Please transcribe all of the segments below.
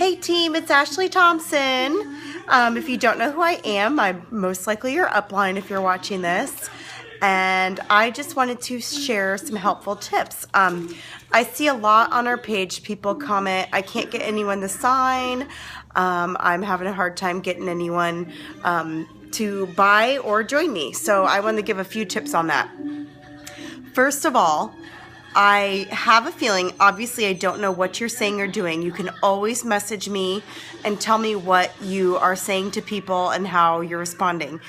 Hey team, it's Ashley Thompson. If you don't know who I am, I'm most likely your upline if you're watching this. And I just wanted to share some helpful tips. I see a lot on our page, people comment, I can't get anyone to sign. I'm having a hard time getting anyone to buy or join me. So I wanted to give a few tips on that. First of all, I have a feeling, obviously I don't know what you're saying or doing. You can always message me and tell me what you are saying to people and how you're responding.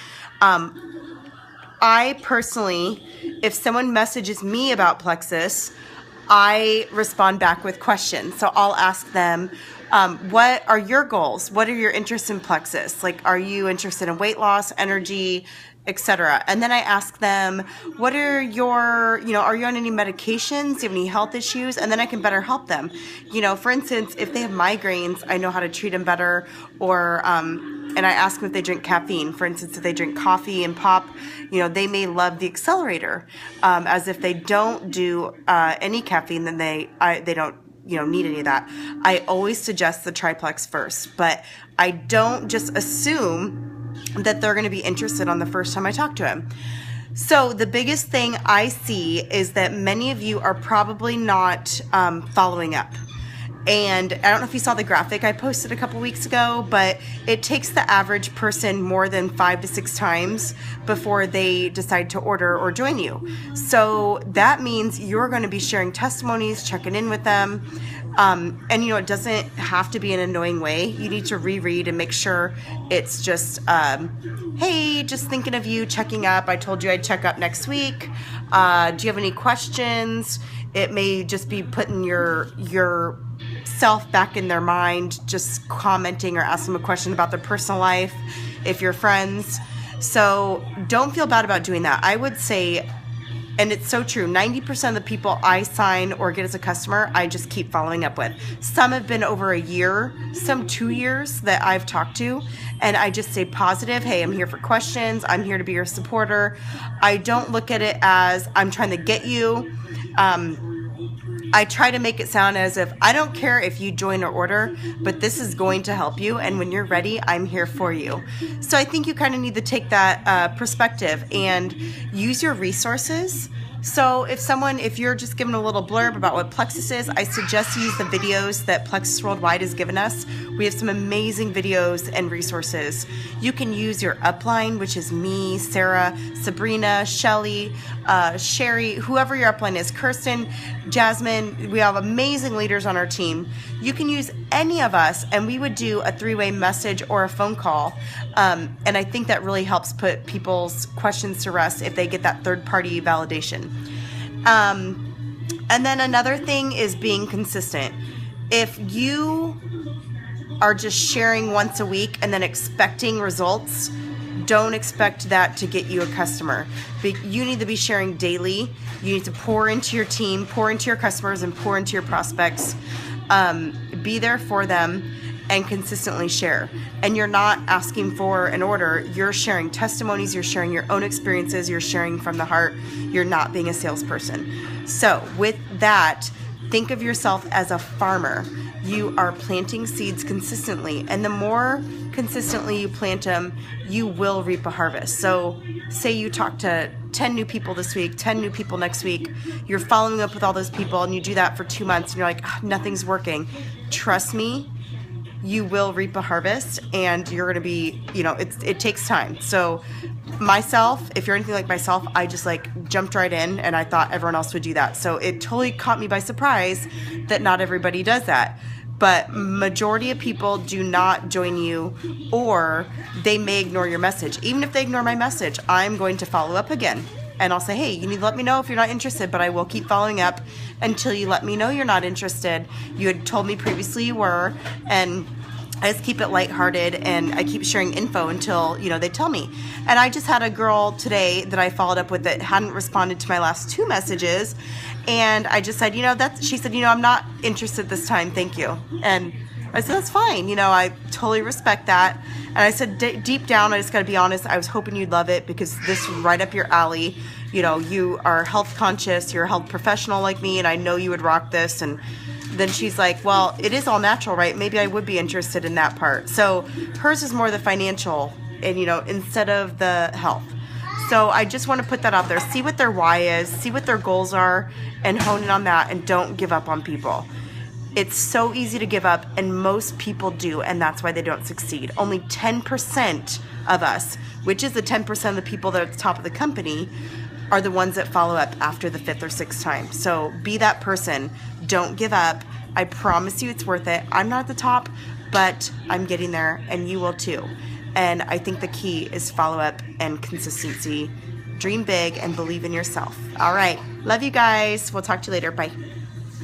I personally, if someone messages me about Plexus, I respond back with questions. So I'll ask them, what are your goals? What are your interests in Plexus? Like, are you interested in weight loss, energy, etc.? And then I ask them, what are your, are you on any medications? Do you have any health issues? And then I can better help them. For instance, if they have migraines, I know how to treat them better. Or, and I ask them if they drink caffeine. For instance, if they drink coffee and pop, they may love the accelerator. As if they don't do any caffeine, then they don't need any of that. I always suggest the triplex first, but I don't just assume that they're going to be interested on the first time I talk to him. So the biggest thing I see is that many of you are probably not following up. And I don't know if you saw the graphic I posted a couple weeks ago, but it takes the average person more than 5 to 6 times before they decide to order or join you. So that means you're going to be sharing testimonies, checking in with them. And it doesn't have to be an annoying way. You need to reread and make sure it's just, hey, just thinking of you, checking up. I told you I'd check up next week. Do you have any questions? It may just be putting your self back in their mind, just commenting or asking them a question about their personal life if you're friends. So don't feel bad about doing that. I would say, and it's so true, 90% of the people I sign or get as a customer, I just keep following up with. Some have been over a year, some 2 years that I've talked to, and I just stay positive. Hey, I'm here for questions. I'm here to be your supporter. I don't look at it as I'm trying to get you. I try to make it sound as if I don't care if you join or order, but this is going to help you. And when you're ready, I'm here for you. So I think you kind of need to take that perspective and use your resources. So if you're just given a little blurb about what Plexus is, I suggest you use the videos that Plexus Worldwide has given us. We have some amazing videos and resources. You can use your upline, which is me, Sarah, Sabrina, Shelly, Sherry, whoever your upline is, Kirsten, Jasmine. We have amazing leaders on our team. You can use any of us, and we would do a 3-way message or a phone call. And I think that really helps put people's questions to rest if they get that third-party validation. And then another thing is being consistent. If you are just sharing once a week and then expecting results, don't expect that to get you a customer. You need to be sharing daily. You need to pour into your team, pour into your customers, and pour into your prospects. Be there for them and consistently share. And you're not asking for an order. You're sharing testimonies. You're sharing your own experiences. You're sharing from the heart. You're not being a salesperson. So with that, think of yourself as a farmer. You are planting seeds consistently, and the more consistently you plant them, you will reap a harvest. So say you talk to 10 new people this week, 10 new people next week, you're following up with all those people, and you do that for 2 months, and you're like, nothing's working. Trust me, you will reap a harvest, and you're going to be, it takes time. So myself, if you're anything like myself, I just jumped right in, and I thought everyone else would do that. So it totally caught me by surprise that not everybody does that. But majority of people do not join you, or they may ignore your message. Even if they ignore my message, I'm going to follow up again. And I'll say, hey, you need to let me know if you're not interested, but I will keep following up until you let me know you're not interested. You had told me previously you were, and I just keep it lighthearted, and I keep sharing info until, they tell me. And I just had a girl today that I followed up with that hadn't responded to my last 2 messages. And I just said, she said, I'm not interested this time. Thank you. And I said, that's fine. I totally respect that. And I said, deep down, I just got to be honest. I was hoping you'd love it because this is right up your alley. You are health conscious. You're a health professional like me. And I know you would rock this. And then she's like, well, it is all natural, right? Maybe I would be interested in that part. So hers is more the financial and, instead of the health. So I just want to put that out there. See what their why is, see what their goals are, and hone in on that, and don't give up on people. It's so easy to give up, and most people do, and that's why they don't succeed. Only 10% of us, which is the 10% of the people that are at the top of the company, are the ones that follow up after the 5th or 6th time. So be that person. Don't give up. I promise you it's worth it. I'm not at the top, but I'm getting there, and you will too. And I think the key is follow up and consistency. Dream big and believe in yourself. All right. Love you guys. We'll talk to you later. Bye.